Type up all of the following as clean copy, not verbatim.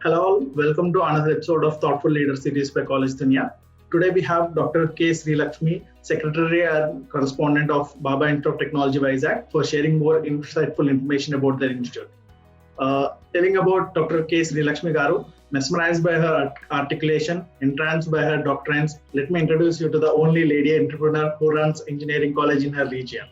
Hello, all. Welcome to another episode of Thoughtful Leader Series by College Dunia. Today we have Dr. K. Sri Lakshmi, Secretary and Correspondent of Baba Institute of Technology, Vizag, for sharing more insightful information about their institute. Telling about Dr. K. Sri Lakshmi Garu, mesmerized by her articulation, entranced by her doctrines, let me introduce you to the only lady entrepreneur who runs engineering college in her region.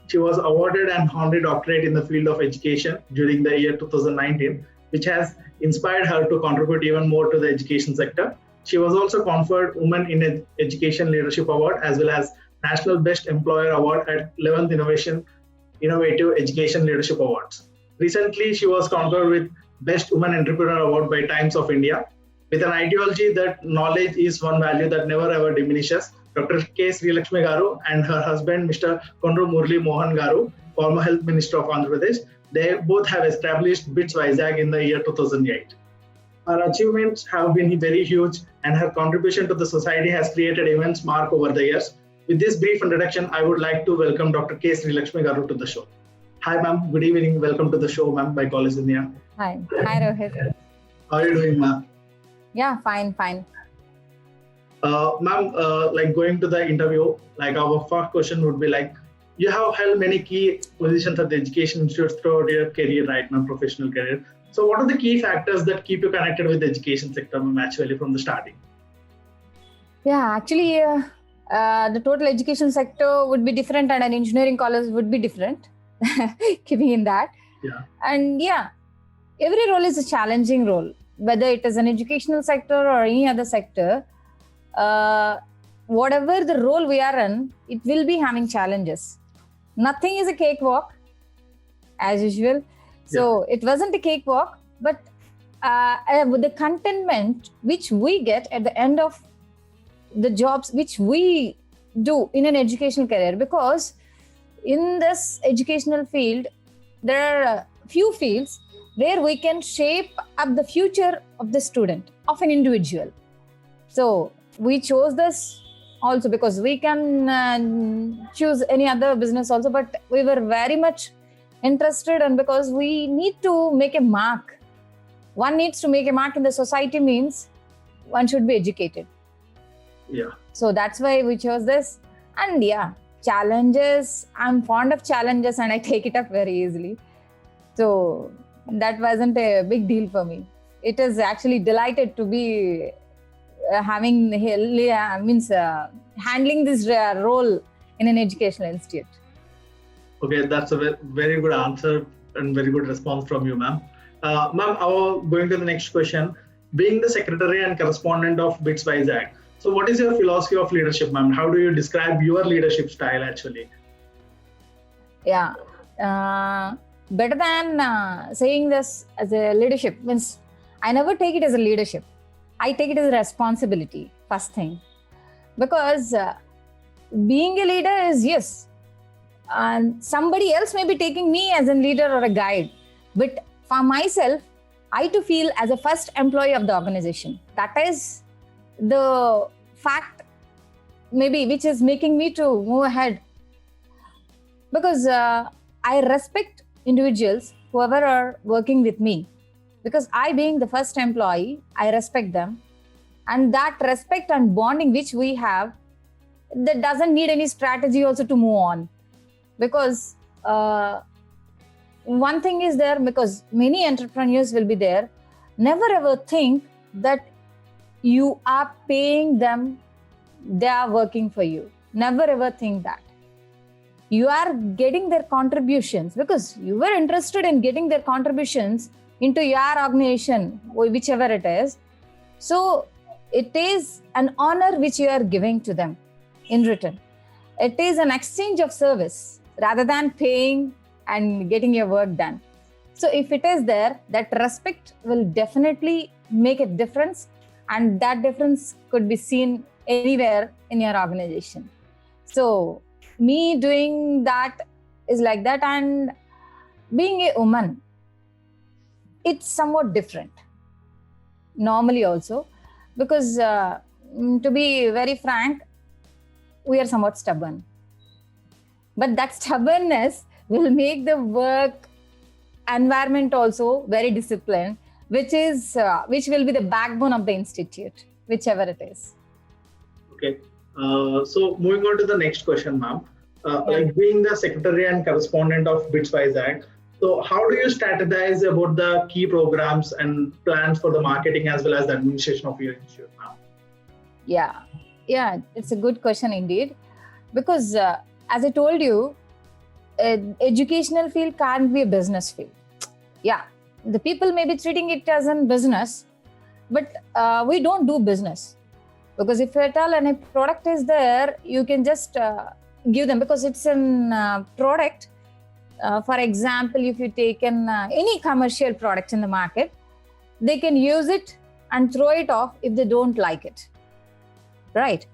She was awarded an honorary doctorate in the field of education during the year 2019, which has inspired her to contribute even more to the education sector. She was also conferred Women in Education Leadership Award as well as National Best Employer Award at 11th Innovative Education Leadership Awards. Recently, she was conferred with Best Women Entrepreneur Award by Times of India. With an ideology that knowledge is one value that never ever diminishes, Dr. K. Sri Lakshmi Garu and her husband, Mr. Kondru Murli Mohan Garu, former Health Minister of Andhra Pradesh, they both have established BITS Vizag in the year 2008. Her achievements have been very huge and her contribution to the society has created immense mark over the years. With this brief introduction, I would like to welcome Dr. K. Sri Lakshmi Garu to the show. Hi ma'am, good evening. Welcome to the show, ma'am, by College India. Hi Rohit. How are you doing, ma'am? Yeah, fine. Ma'am, like going to the interview, like our first question would be like, you have held many key positions at the education institutes throughout your career, right now, professional career. So what are the key factors that keep you connected with the education sector, ma'am, actually from the starting? Yeah, actually, the total education sector would be different and an engineering college would be different, keeping in that. Yeah. And yeah, every role is a challenging role, whether it is an educational sector or any other sector. Whatever the role we are in, it will be having challenges. Nothing is a cakewalk, as usual. So It wasn't a cakewalk, but the contentment which we get at the end of the jobs which we do in an educational career, because in this educational field, there are few fields where we can shape up the future of the student, of an individual. So we chose this also because we can choose any other business also, but we were very much interested, and because we need to make a mark. One needs to make a mark in the society, means one should be educated. Yeah. So that's why we chose this. And yeah, challenges, I'm fond of challenges and I take it up very easily. So that wasn't a big deal for me. It is actually delighted to be handling this role in an educational institute. Okay, that's a very good answer and very good response from you, ma'am. Ma'am, going to the next question. Being the secretary and correspondent of BITS Vizag, so what is your philosophy of leadership, ma'am? How do you describe your leadership style, actually? Yeah, better than saying this as a leadership, means I never take it as a leadership. I take it as a responsibility, first thing. Because being a leader is, yes, and somebody else may be taking me as a leader or a guide. But for myself, I too feel as a first employee of the organization. That is the fact, maybe, which is making me to move ahead. Because I respect individuals, whoever are working with me. Because I, being the first employee, I respect them. And that respect and bonding which we have, that doesn't need any strategy also to move on. Because one thing is there, because many entrepreneurs will be there, never ever think that you are paying them, they are working for you. Never ever think that. You are getting their contributions because you were interested in getting their contributions into your organization, whichever it is. So it is an honor which you are giving to them in return. It is an exchange of service rather than paying and getting your work done. So if it is there, that respect will definitely make a difference, and that difference could be seen anywhere in your organization. So me doing that is like that, and being a woman, it's somewhat different normally also, because to be very frank, we are somewhat stubborn. But that stubbornness will make the work environment also very disciplined, which will be the backbone of the institute, whichever it is. Okay. So moving on to the next question, ma'am. Yeah. Like being the secretary and correspondent of BITS WISAC, so how do you strategize about the key programs and plans for the marketing as well as the administration of your institute, ma'am? Yeah, it's a good question indeed, because as I told you, educational field can't be a business field. Yeah, the people may be treating it as a business, but we don't do business, because if at all any product is there, you can just give them, because it's a product. For example, if you take any commercial product in the market, they can use it and throw it off if they don't like it, right?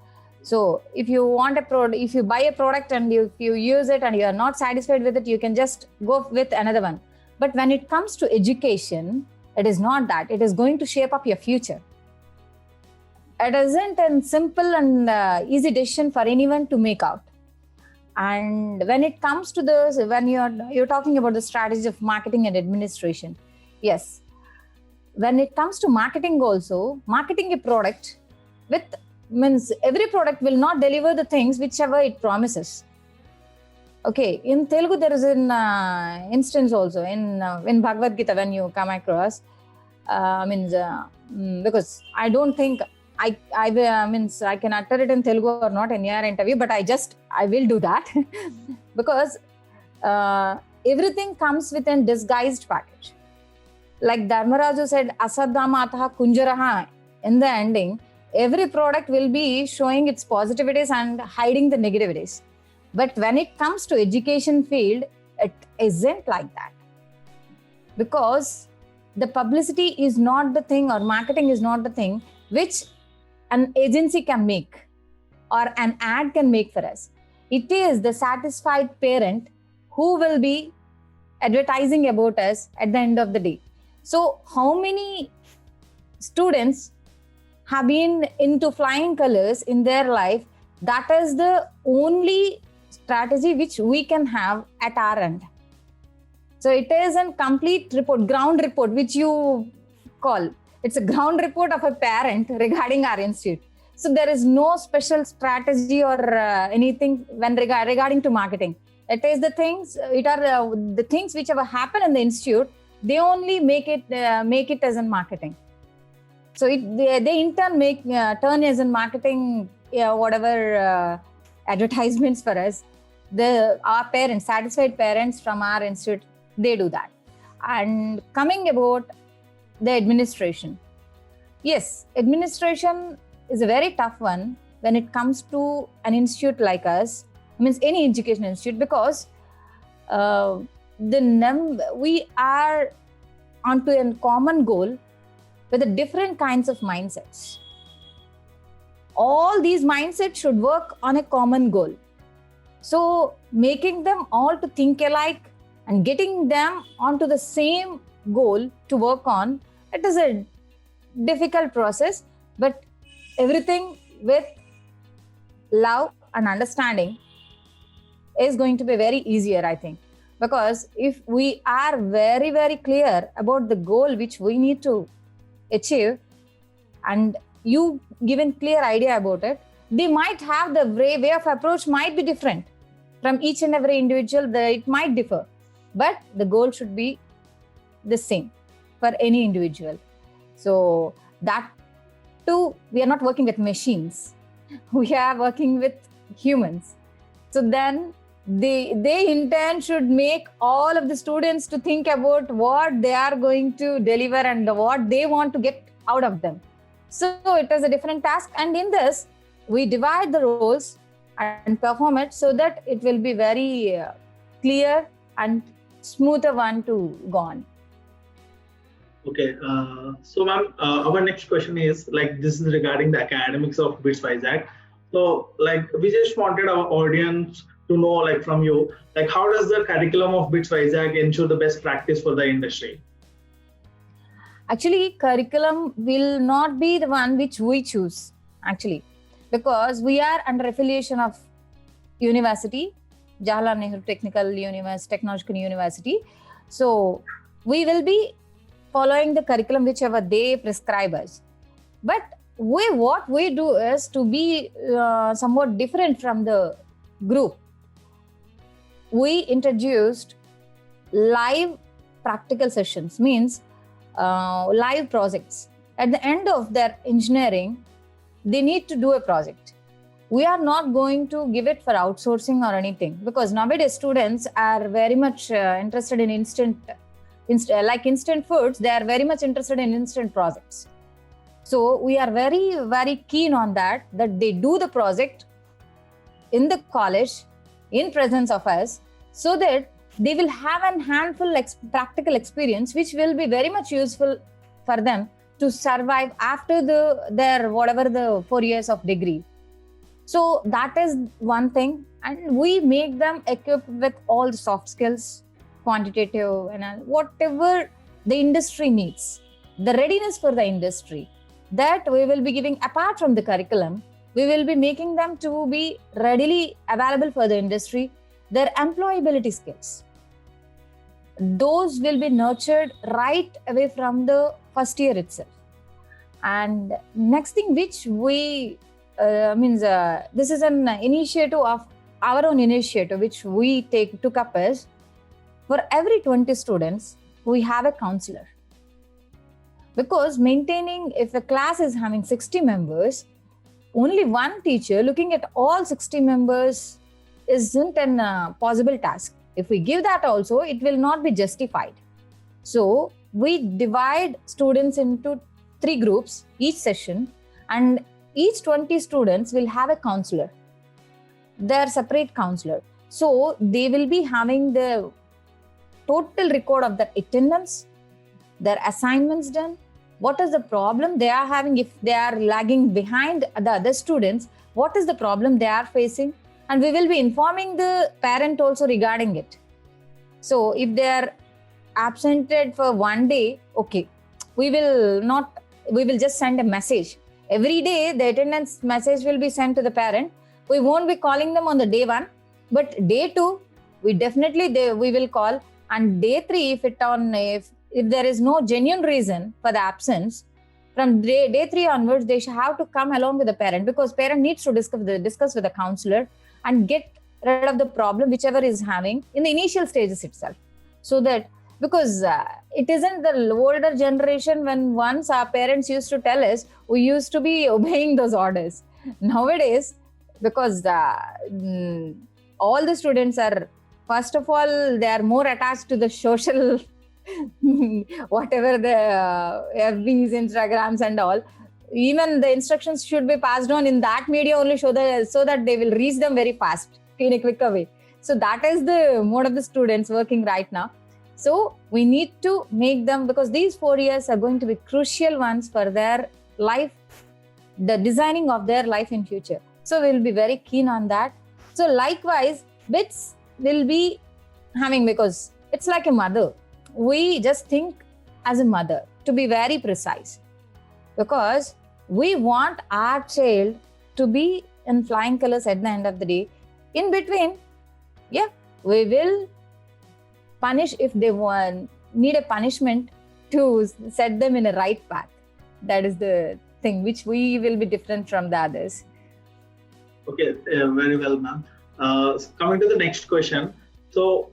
So if you want a product, if you buy a product and if you use it and you are not satisfied with it, you can just go with another one. But when it comes to education, it is not that. It is going to shape up your future. It isn't a simple and easy decision for anyone to make out. And when it comes to when you're talking about the strategy of marketing and administration, yes, when it comes to marketing also, marketing a product means every product will not deliver the things whichever it promises. Okay, in Telugu there is an instance also in Bhagavad Gita, when you come across, because I don't think I can utter it in Telugu or not in your interview, but I will do that because everything comes with a disguised package. Like Dharmaraju said, Asadhamataha Kunjaraha, in the ending, every product will be showing its positivities and hiding the negativities. But when it comes to education field, it isn't like that. Because the publicity is not the thing, or marketing is not the thing which an agency can make or an ad can make for us. It is the satisfied parent who will be advertising about us at the end of the day. So how many students have been into flying colors in their life? That is the only strategy which we can have at our end. So it is a complete report, ground report, which you call. It's a ground report of a parent regarding our institute. So there is no special strategy or anything when regarding to marketing. It is the things. It are the things which have happened in the institute. They only make it as in marketing. So they in turn turn as in marketing, whatever advertisements for us. Our parents, satisfied parents from our institute, they do that. And coming about the administration. Yes, administration is a very tough one when it comes to an institute like us, means any education institute, because we are onto a common goal with the different kinds of mindsets. All these mindsets should work on a common goal. So making them all to think alike and getting them onto the same goal to work on, it is a difficult process, but everything with love and understanding is going to be very easier, I think. Because if we are very, very clear about the goal which we need to achieve, and you given clear idea about it, they might have the way of approach might be different from each and every individual. It might differ, but the goal should be the same for any individual. So that too, we are not working with machines. We are working with humans. So then they in turn should make all of the students to think about what they are going to deliver and what they want to get out of them. So it is a different task. And in this, we divide the roles and perform it so that it will be very clear and smoother one to go on. Okay, so ma'am, our next question is like this is regarding the academics of BITS WISAC. So like we just wanted our audience to know like from you, like how does the curriculum of BITS WISAC ensure the best practice for the industry? Actually, curriculum will not be the one which we choose, actually, because we are under affiliation of university, Jawaharlal Nehru Technological University. So we will be following the curriculum whichever they prescribe us. But what we do is to be somewhat different from the group. We introduced live practical sessions, means live projects. At the end of their engineering, they need to do a project. We are not going to give it for outsourcing or anything, because nowadays students are very much interested in instant foods. They are very much interested in instant projects. So we are very, very keen on that they do the project in the college in presence of us, so that they will have a handful practical experience, which will be very much useful for them to survive after their whatever the 4 years of degree. So that is one thing, and we make them equipped with all the soft skills, quantitative and whatever the industry needs, the readiness for the industry, that we will be giving apart from the curriculum. We will be making them to be readily available for the industry. Their employability skills, those will be nurtured right away from the first year itself. And next thing which we this is an initiative of our own initiative which we took up is, for every 20 students we have a counselor, because maintaining, if a class is having 60 members, only one teacher looking at all 60 members isn't a possible task. If we give that also, it will not be justified. So we divide students into 3 groups each session, and each 20 students will have a counselor, their separate counselor. So they will be having the total record of their attendance, their assignments done, what is the problem they are having, if they are lagging behind the other students, what is the problem they are facing, and we will be informing the parent also regarding it. So if they are absented for one day, okay, we will just send a message. Every day, the attendance message will be sent to the parent. We won't be calling them on the day 1, but day 2, we will call. And day 3, if there is no genuine reason for the absence, from day 3 onwards, they should have to come along with the parent, because parent needs to discuss with the counselor and get rid of the problem whichever is having in the initial stages itself. So that, because it isn't the older generation, when once our parents used to tell us, we used to be obeying those orders. Nowadays, because all the students are, first of all, they are more attached to the social, whatever the FBs, Instagrams and all. Even the instructions should be passed on in that media only, so that they will reach them very fast, in a quicker way. So that is the mode of the students working right now. So we need to make them, because these 4 years are going to be crucial ones for their life, the designing of their life in future. So we'll be very keen on that. So likewise, BITS will be having, because it's like a mother. We just think as a mother, to be very precise, because we want our child to be in flying colors at the end of the day. In between, we will punish if they need a punishment to set them in a right path. That is the thing which we will be different from the others. Okay, very well, ma'am. Coming to the next question. So,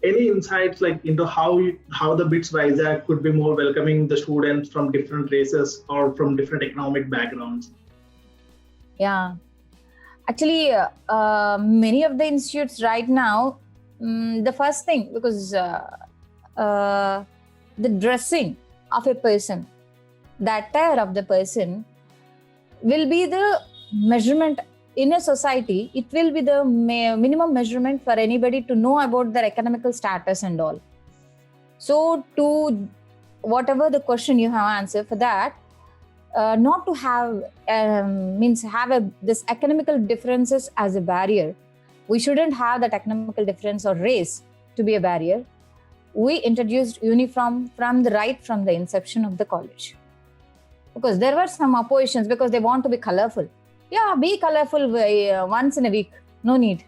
any insights into how the BITS Vizag could be more welcoming the students from different races or from different economic backgrounds? Yeah, actually, many of the institutes right now, the first thing, because the dressing of a person, the attire of the person will be the measurement in a society. It will be the minimum measurement for anybody to know about their economical status and all. So to whatever the question you have answered for that, not to have this economical differences as a barrier. We shouldn't have that economical difference or race to be a barrier. We introduced uniform from the inception of the college, because there were some oppositions because they want to be colorful. Yeah, be colorful once in a week. No need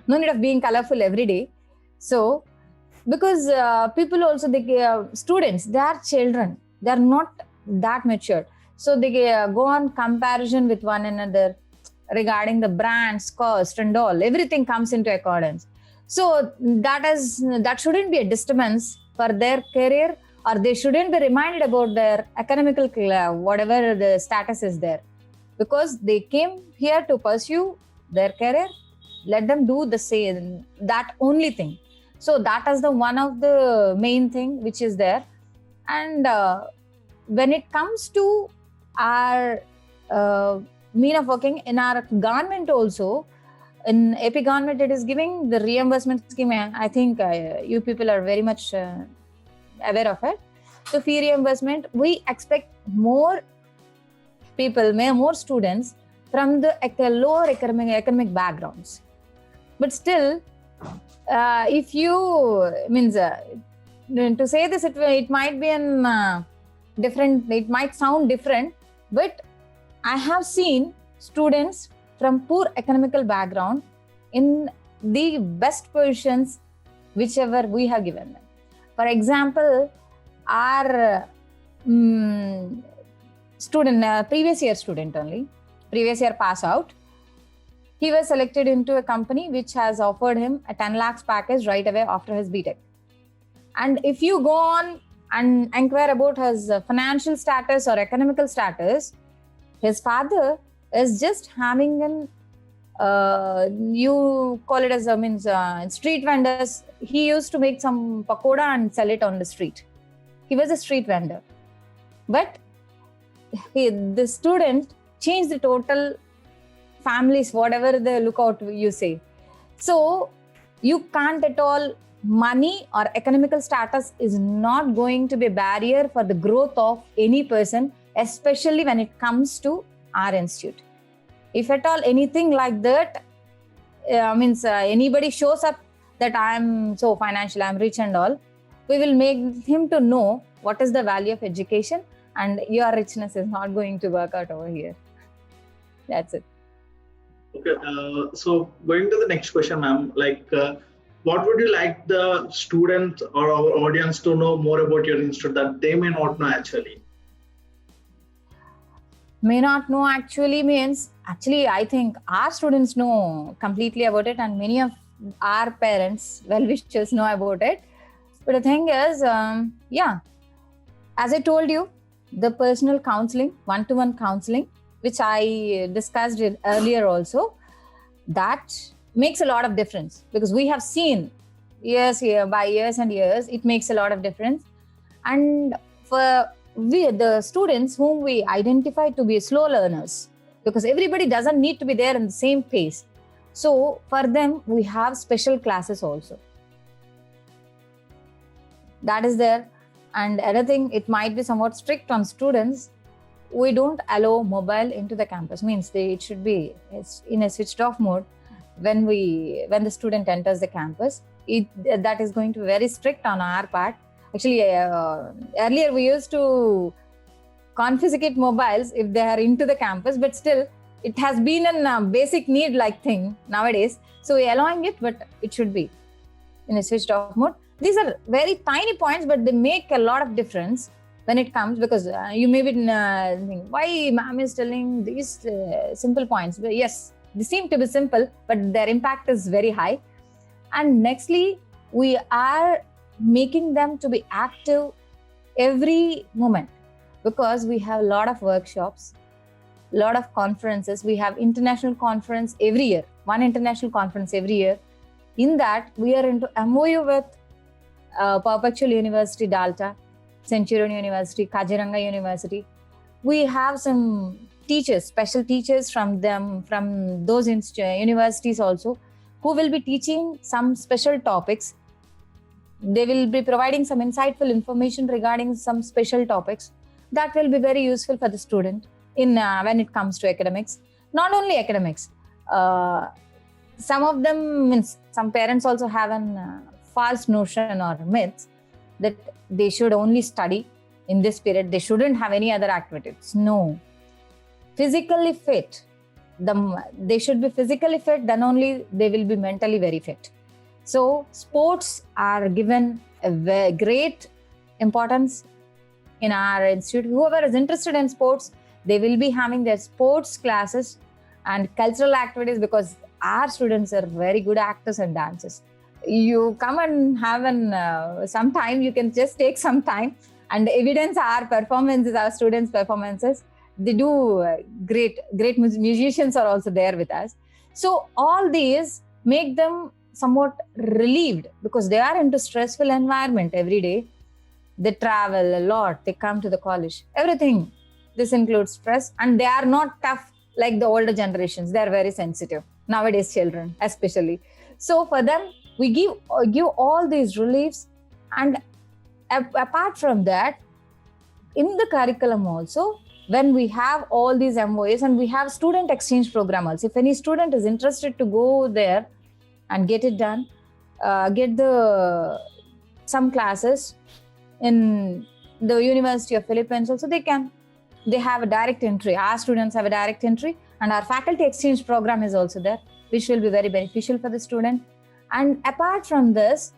of being colorful every day. So because people also, students, they are children, they are not that mature, so they go on comparison with one another regarding the brands, cost and all, everything comes into accordance. So that shouldn't be a disturbance for their career, or they shouldn't be reminded about their academical whatever the status is there, because they came here to pursue their career. Let them do the same, that only thing. So that is the one of the main thing which is there. And when it comes to our mean of working in our government also, in AP government, it is giving the reimbursement scheme. I think you people are very much aware of it. So fee reimbursement, we expect more people, more students from the lower economic backgrounds. But still, if you means to say this, it might be an different. It might sound different, but I have seen students from poor economical background in the best positions whichever we have given them. For example, our student, previous year student only, previous year pass out, he was selected into a company which has offered him a 10 lakhs package right away after his BTech. And if you go on and inquire about his financial status or economical status, his father is just having an you call it as street vendors. He used to make some pakoda and sell it on the street. He was a street vendor, but the student changed the total families, whatever the lookout you say. So you can't at all, money or economical status is not going to be a barrier for the growth of any person, especially when it comes to our institute. If at all anything like that, anybody shows up that I'm so financial, I'm rich and all, we will make him to know what is the value of education, and your richness is not going to work out over here. That's it. Okay, so going to the next question, ma'am, what would you like the student or our audience to know more about your institute that they may not know actually? May not know actually means, actually I think our students know completely about it, and many of our parents, well-wishers, know about it. But the thing is, as I told you, the personal counseling, one-to-one counseling, which I discussed earlier also, that makes a lot of difference, because we have seen by years and years, it makes a lot of difference. And for the students whom we identify to be slow learners, because everybody doesn't need to be there in the same pace. So for them, we have special classes also. That is there. And another thing, it might be somewhat strict on students. We don't allow mobile into the campus. Means it should be in a switched off mode when the student enters the campus. That is going to be very strict on our part. Actually, earlier we used to confiscate mobiles if they are into the campus, but still it has been a basic need like thing nowadays. So we are allowing it, but it should be in a switched off mode. These are very tiny points, but they make a lot of difference when it comes, because you may be thinking, why ma'am is telling these simple points? But yes, they seem to be simple, but their impact is very high. And nextly, we are making them to be active every moment, because we have a lot of workshops, a lot of conferences. We have international conference every year, one international conference every year. In that, we are into MOU with Perpetual University, Dalta, Centurion University, Kaziranga University. We have some teachers, special teachers from those universities also, who will be teaching some special topics. They will be providing some insightful information regarding some special topics that will be very useful for the student in when it comes to academics. Not only academics, some of them, some parents also have an false notion or myths that they should only study in this period. They shouldn't have any other activities. No. Physically fit. They should be physically fit, then only they will be mentally very fit. So sports are given a very great importance in our institute. Whoever is interested in sports, they will be having their sports classes and cultural activities, because our students are very good actors and dancers. You come and have some time, you can just take some time and evidence our performances, our students' performances. They do great musicians are also there with us. So all these make them somewhat relieved, because they are into stressful environment every day. They travel a lot, they come to the college, everything. This includes stress, and they are not tough like the older generations. They are very sensitive. Nowadays, children especially. So for them, we give all these reliefs. And apart from that, in the curriculum also, when we have all these MOAs and we have student exchange program also, if any student is interested to go there and get it done, get some classes in the University of Philippines also, they have a direct entry. Our students have a direct entry, and our faculty exchange program is also there, which will be very beneficial for the student. And apart from this,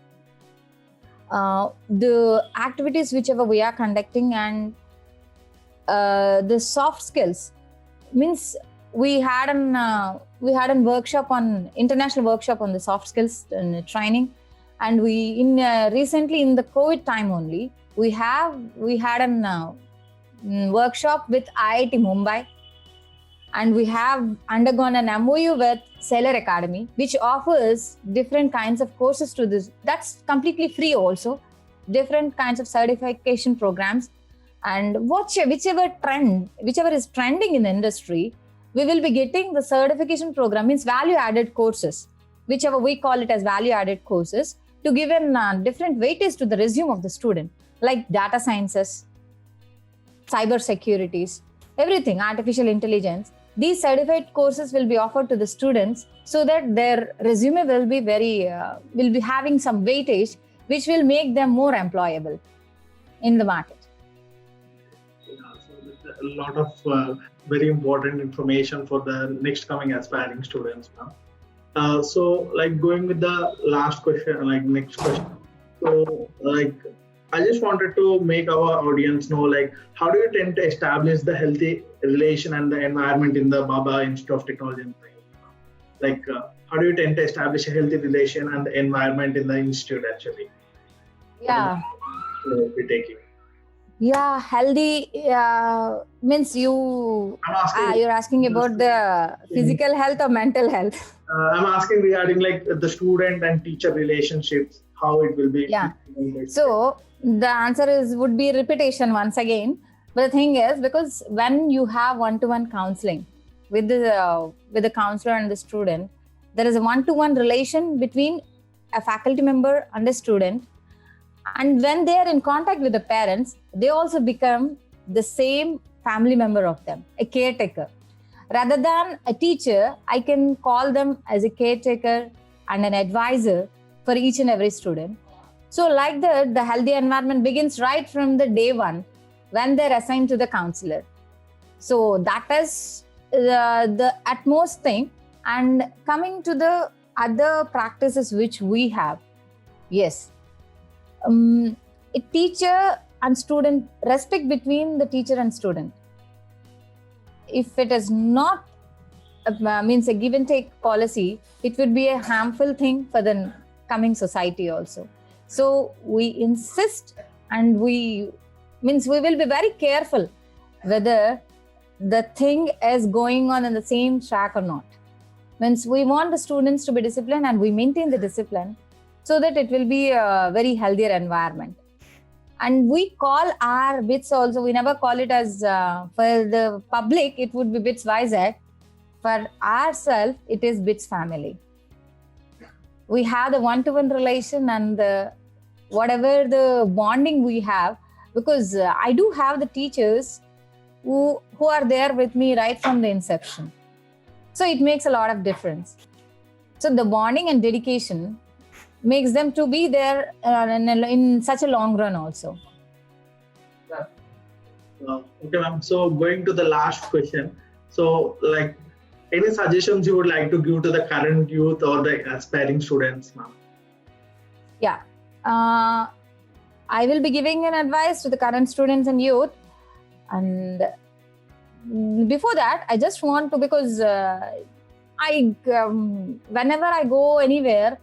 the activities whichever we are conducting, and the soft skills, means we had a workshop on international workshop on the soft skills training, and we recently in the COVID time only we had a workshop with IIT Mumbai, and we have undergone an MOU with Sailor Academy, which offers different kinds of courses to this. That's completely free also. Different kinds of certification programs, and whichever is trending in the industry, we will be getting the certification program, means value-added courses, whichever we call it as value-added courses, to give different weightage to the resume of the student, like data sciences, cyber securities, everything, artificial intelligence. These certified courses will be offered to the students, so that their resume will be having some weightage, which will make them more employable in the market. Yeah, so a lot of very important information for the next coming aspiring students. So like going with the last question, next question. So I just wanted to make our audience know, how do you tend to establish the healthy relation and the environment in the Bhabha Institute of Technology and Science? How do you tend to establish a healthy relation and the environment in the institute actually? Yeah. We're taking. Yeah, healthy means you're asking about the physical health or mental health? I'm asking regarding the student and teacher relationships, how it will be. Yeah. So the answer would be repetition once again. But the thing is, because when you have one-to-one counseling with the counselor and the student, there is a one-to-one relation between a faculty member and a student. And when they are in contact with the parents, they also become the same family member of them, a caretaker. Rather than a teacher, I can call them as a caretaker and an advisor for each and every student. So like that, the healthy environment begins right from the day one when they're assigned to the counselor. So that is the utmost thing. And coming to the other practices which we have, yes, a teacher and student, respect between the teacher and student. If it is not means a give and take policy, it would be a harmful thing for the coming society also. So we insist, and we will be very careful whether the thing is going on in the same track or not. Means we want the students to be disciplined, and we maintain the discipline so that it will be a very healthier environment. And we call our BITS also, we never call it as, for the public, it would be BITS Vizag. For ourselves, it is BITS family. We have the one-to-one relation and whatever the bonding we have, because I do have the teachers who are there with me right from the inception. So it makes a lot of difference. So the bonding and dedication makes them to be there in such a long run also. Okay, ma'am. So going to the last question. So any suggestions you would like to give to the current youth or the aspiring students, ma'am? Yeah. I will be giving an advice to the current students and youth. And before that, I just want to, because whenever I go anywhere,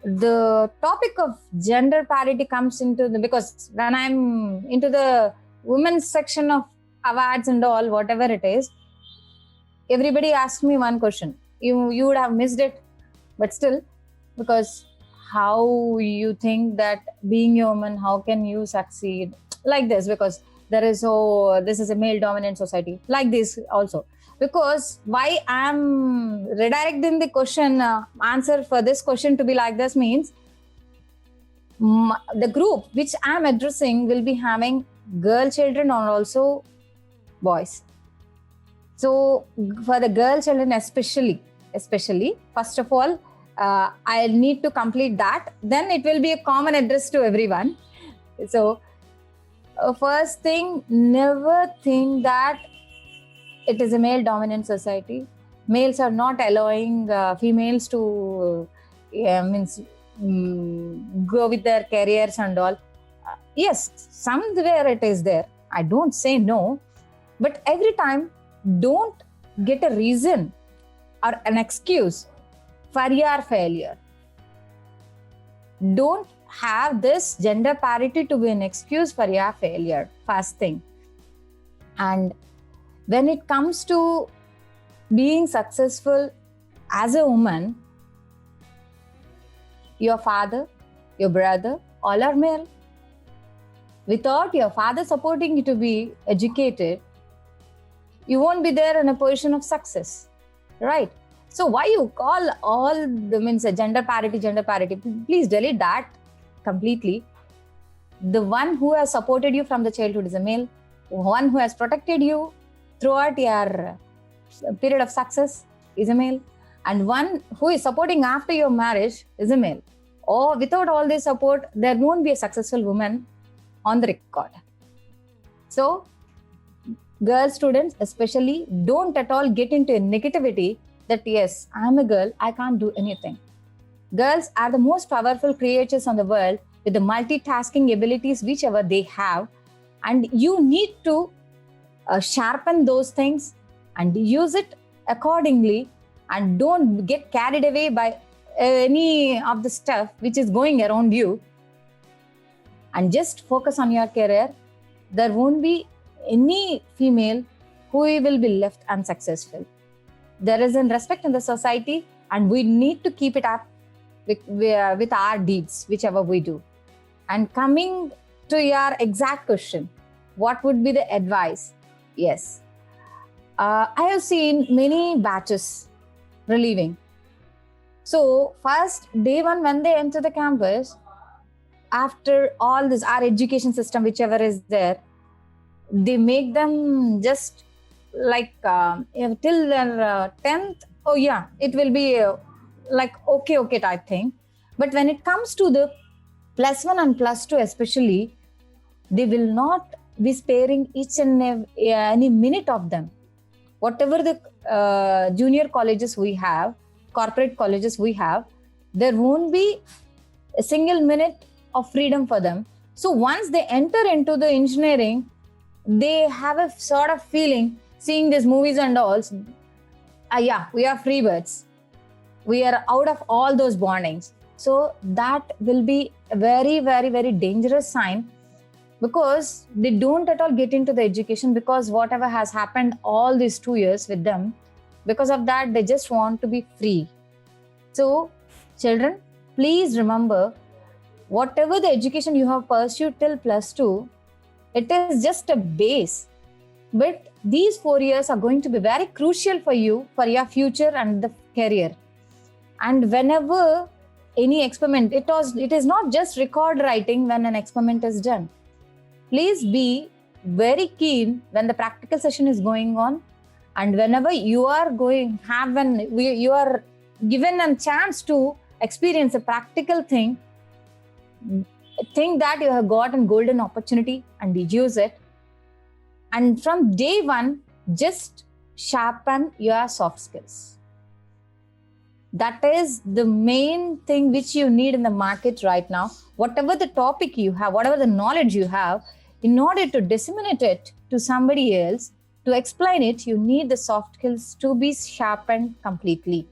the topic of gender parity comes into because when I'm into the women's section of awards and all, whatever it is, everybody asks me one question. You would have missed it, but still, because how you think that being a woman, how can you succeed like this? Because this is a male dominant society like this also. Because why I'm redirecting the question answer for this question to be like this means the group which I'm addressing will be having girl children or also boys. So for the girl children especially, first of all, I need to complete that. Then it will be a common address to everyone. So first thing, never think that it is a male dominant society. Males are not allowing females to go with their careers and all. Yes, somewhere it is there. I don't say no, but every time don't get a reason or an excuse for your failure. Don't have this gender parity to be an excuse for your failure, first thing. And when it comes to being successful as a woman, your father, your brother, all are male. Without your father supporting you to be educated, you won't be there in a position of success, right? So why you call all the gender parity? Please delete that completely. The one who has supported you from the childhood is a male. One who has protected you throughout your period of success is a male. And one who is supporting after your marriage is a male. Or without all this support, there won't be a successful woman on the record. So, girl students especially, don't at all get into a negativity that yes, I'm a girl, I can't do anything. Girls are the most powerful creatures on the world with the multitasking abilities whichever they have, and you need to sharpen those things and use it accordingly, and don't get carried away by any of the stuff which is going around you, and just focus on your career. There won't be any female who will be left unsuccessful. There is a respect in the society, and we need to keep it up with our deeds, whichever we do. And coming to your exact question, what would be the advice? Yes, I have seen many batches relieving. So first, day one, when they enter the campus, after all this, our education system, whichever is there, they make them just like till their 10th, oh yeah, it will be like okay type thing. But when it comes to the +1 and +2 especially, they will not be sparing each and any minute of them. Whatever the junior colleges we have, corporate colleges we have, there won't be a single minute of freedom for them. So once they enter into the engineering, they have a sort of feeling, seeing these movies and all, yeah, we are free birds. We are out of all those bondings. So that will be a very, very, very dangerous sign, because they don't at all get into the education, because whatever has happened all these 2 years with them, because of that, they just want to be free. So children, please remember, whatever the education you have pursued till +2, it is just a base. But these 4 years are going to be very crucial for you, for your future and the career. And whenever any experiment, it is not just record writing when an experiment is done. Please be very keen when the practical session is going on, and whenever you are you are given a chance to experience a practical thing, think that you have got a golden opportunity and use it. And from day one, just sharpen your soft skills. That is the main thing which you need in the market right now. Whatever the topic you have, whatever the knowledge you have, in order to disseminate it to somebody else, to explain it, you need the soft skills to be sharpened completely.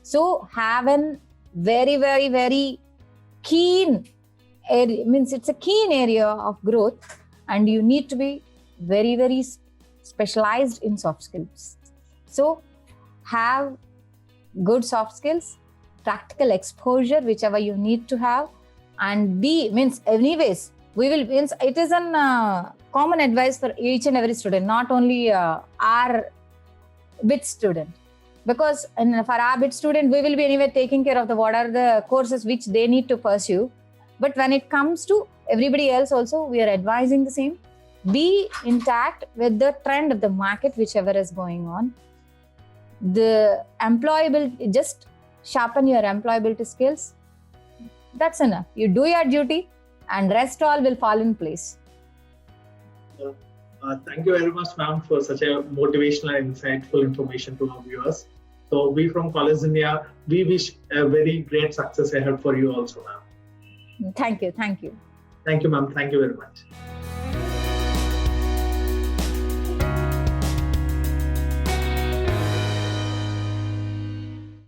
So have a very, very, very keen area, means it's a keen area of growth, and you need to be very, very specialized in soft skills. So have good soft skills, practical exposure, whichever you need to have, and anyways, it is a common advice for each and every student, not only our BIT student. Because for our BIT student, we will be anyway taking care of what are the courses which they need to pursue. But when it comes to everybody else also, we are advising the same. Be intact with the trend of the market, whichever is going on. The employability, just sharpen your employability skills. That's enough. You do your duty and rest all will fall in place. Thank you very much, ma'am, for such a motivational and insightful information to our viewers. So we from College India, we wish a very great success ahead for you also, ma'am. Thank you. Thank you. Thank you, ma'am. Thank you very much.